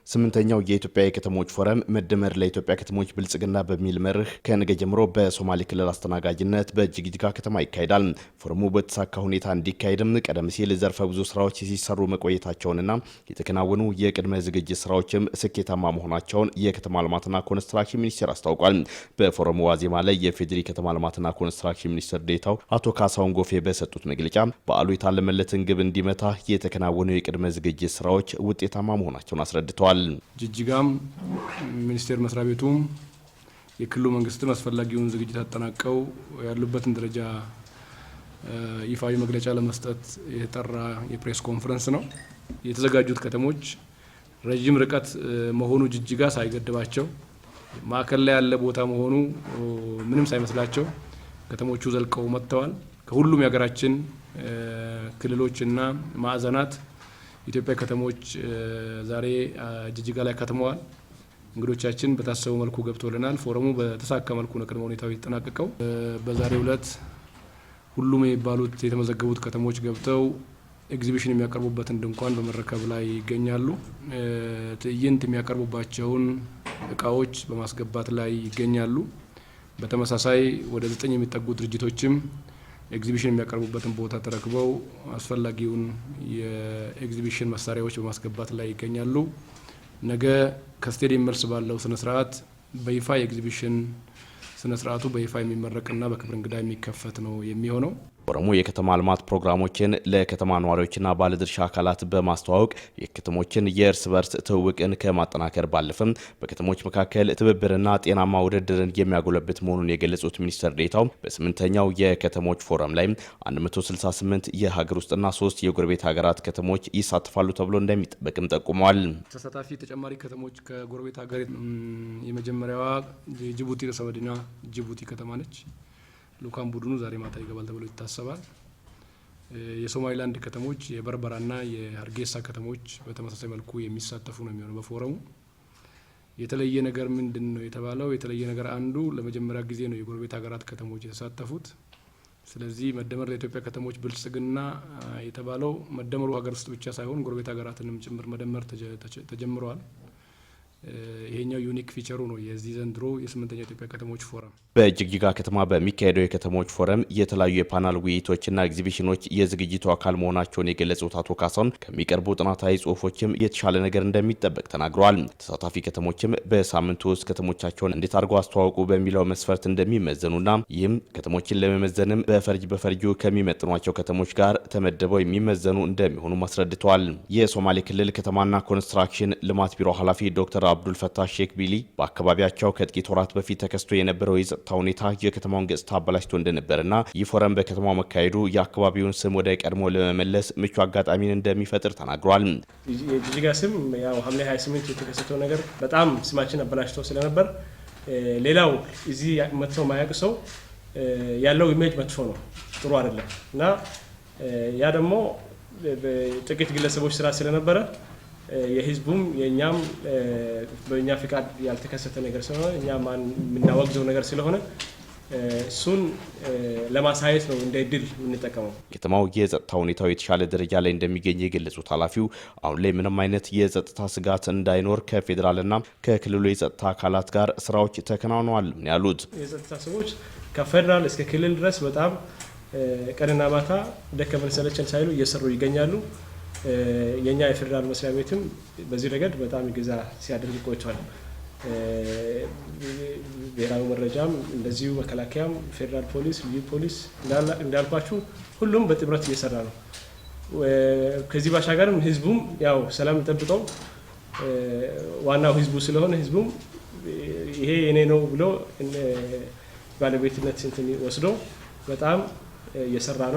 ስምንተኛው የኢትዮጵያ የከተሞች ፎረም መደመር ለኢትዮጵያ ከተሞች ብልጽግና በሚል መርህ ከነገ ጀምሮ በሶማሌ ክልል አስተናጋጅነት በጅግጅጋ ከተማ ይካሄዳል። ፎረሙ በተሳካ ሁኔታ እንዲካሄድም ቀደም ሲል ዘርፈ ብዙ ስራዎች ሲሰሩ መቆየታቸውንና የተከናወኑ የቅድመ ዝግጅት ስራዎችም ስኬታማ መሆናቸውን የከተማ ልማትና ኮንስትራክሽን ሚኒስቴር አስታውቋል። በፎረሙ ዋዜማ ላይ የፌዴሪ ከተማ ልማትና ኮንስትራክሽን ሚኒስትር ዴኤታው አቶ ካሳሁን ጎፌ በሰጡት መግለጫ በዓሉ የታለመለትን ግብ እንዲመታ የተከናወኑ የቅድመ ዝግጅት ስራዎች ውጤታማ መሆናቸውን አስረድተዋል። ጅጅጋም ሚኒስቴር መስሪያ ቤቱም የክልሉ መንግስትም አስፈላጊውን ዝግጅት አጠናቀው ያሉበትን ደረጃ ይፋዊ መግለጫ ለመስጠት የተጠራ የፕሬስ ኮንፈረንስ ነው። የተዘጋጁት ከተሞች ረጅም ርቀት መሆኑ ጅጅጋ ሳይገድባቸው ማዕከል ላይ ያለ ቦታ መሆኑ ምንም ሳይመስላቸው ከተሞቹ ዘልቀው መጥተዋል። ከሁሉም የሀገራችን ክልሎችና ማዕዘናት ኢትዮጵያ ከተሞች ዛሬ ጅጅጋ ላይ ከተመዋል። እንግዶቻችን በታሰበው መልኩ ገብቶልናል። ፎረሙ በተሳካ መልኩ ነው ቅድመ ሁኔታው የተጠናቀቀው። በዛሬው ዕለት ሁሉም የሚባሉት የተመዘገቡት ከተሞች ገብተው ኤግዚቢሽን የሚያቀርቡበትን ድንኳን በመረከብ ላይ ይገኛሉ። ትዕይንት የሚያቀርቡባቸውን እቃዎች በማስገባት ላይ ይገኛሉ። በተመሳሳይ ወደ 9 የሚጠጉ ድርጅቶችም ኤግዚቢሽን የሚያቀርቡበትን ቦታ ተረክበው አስፈላጊውን የኤግዚቢሽን መሳሪያዎች በማስገባት ላይ ይገኛሉ። ነገ ከስቴዲየም መልስ ባለው ስነ ስርዓት በይፋ የኤግዚቢሽን ስነ ስርዓቱ በይፋ የሚመረቅና በክብር እንግዳ የሚከፈት ነው የሚሆነው። ፎረሙ የከተማ ልማት ፕሮግራሞችን ለከተማ ነዋሪዎችና ባለድርሻ አካላት በማስተዋወቅ የከተሞችን የእርስ በርስ ትውውቅን ከማጠናከር ባለፈም በከተሞች መካከል ትብብርና ጤናማ ውድድርን የሚያጎለብት መሆኑን የገለጹት ሚኒስትር ዴኤታው በስምንተኛው የከተሞች ፎረም ላይ 168 የሀገር ውስጥና 3 የጎረቤት ሀገራት ከተሞች ይሳተፋሉ ተብሎ እንደሚጠበቅም ጠቁመዋል። ተሳታፊ ተጨማሪ ከተሞች ከጎረቤት ሀገር የመጀመሪያዋ ጅቡቲ ርዕሰ መዲና ጅቡቲ ከተማ ነች። ልኡካን ቡድኑ ዛሬ ማታ ይገባል ተብሎ ይታሰባል። የሶማሊላንድ ከተሞች የበርበራና የሀርጌሳ ከተሞች በተመሳሳይ መልኩ የሚሳተፉ ነው የሚሆነው። በፎረሙ የተለየ ነገር ምንድነው የተባለው? የተለየ ነገር አንዱ ለመጀመሪያ ጊዜ ነው የጎረቤት ሀገራት ከተሞች የተሳተፉት። ስለዚህ መደመር ለኢትዮጵያ ከተሞች ብልጽግና የተባለው መደመሩ ሀገር ውስጥ ብቻ ሳይሆን ጎረቤት ሀገራትንም ጭምር መደመር ተጀምረዋል። ይሄኛው ዩኒክ ፊቸሩ ነው የዚህ ዘንድሮ የስምንተኛው የኢትዮጵያ ከተሞች ፎረም። በጅግጅጋ ከተማ በሚካሄደው የከተሞች ፎረም የተለያዩ የፓናል ውይይቶችና ኤግዚቢሽኖች የዝግጅቱ አካል መሆናቸውን የገለጹት አቶ ካሳሁን ከሚቀርቡ ጥናታዊ ጽሁፎችም የተሻለ ነገር እንደሚጠበቅ ተናግረዋል። ተሳታፊ ከተሞችም በሳምንቱ ውስጥ ከተሞቻቸውን እንዴት አድርገው አስተዋውቁ በሚለው መስፈርት እንደሚመዘኑና ይህም ከተሞችን ለመመዘንም በፈርጁ ከሚመጥኗቸው ከተሞች ጋር ተመድበው የሚመዘኑ እንደሚሆኑ አስረድተዋል። የሶማሌ ክልል ከተማና ኮንስትራክሽን ልማት ቢሮ ኃላፊ ዶክተር አብዱል ፈታህ ሼክ ቢሊ በአካባቢያቸው ከጥቂት ወራት በፊት ተከስቶ የነበረው የጸጥታ ሁኔታ የከተማውን ገጽታ አበላሽቶ እንደነበርና ይህ ፎረም በከተማው መካሄዱ የአካባቢውን ስም ወደ ቀድሞ ለመመለስ ምቹ አጋጣሚን እንደሚፈጥር ተናግሯል። የጅጅጋ ስም ያው ሐምሌ 28 የተከሰተው ነገር በጣም ስማችን አበላሽቶ ስለነበር ሌላው እዚህ መጥቶ ማያውቅ ሰው ያለው ኢሜጅ መጥፎ ነው፣ ጥሩ አይደለም እና ያ ደግሞ ጥቂት ግለሰቦች ስራ ስለነበረ የህዝቡም የኛም በእኛ ፍቃድ ያልተከሰተ ነገር ስለሆነ እኛ ማን የምናወግዘው ነገር ስለሆነ እሱን ለማሳየት ነው እንደ እድል የምንጠቀመው። ከተማው የጸጥታ ሁኔታው የተሻለ ደረጃ ላይ እንደሚገኝ የገለጹት ኃላፊው አሁን ላይ ምንም አይነት የጸጥታ ስጋት እንዳይኖር ከፌዴራልና ከክልሉ የጸጥታ አካላት ጋር ስራዎች ተከናውነዋል ያሉት የጸጥታ ሰዎች ከፌዴራል እስከ ክልል ድረስ በጣም ቀንና ማታ ደከመን ሰለቸን ሳይሉ እየሰሩ ይገኛሉ። የኛ የፌዴራል መስሪያ ቤትም በዚህ ረገድ በጣም ይገዛ ሲያደርግ ቆይቷል። ብሔራዊ መረጃም እንደዚሁ መከላከያም፣ ፌዴራል ፖሊስ፣ ልዩ ፖሊስ እንዳልኳችሁ ሁሉም በጥምረት እየሰራ ነው። ከዚህ ባሻገርም ህዝቡም ያው ሰላም ጠብቀው ዋናው ህዝቡ ስለሆነ ህዝቡም ይሄ የኔ ነው ብሎ ባለቤትነት እንትን ወስዶ በጣም እየሰራ ነው።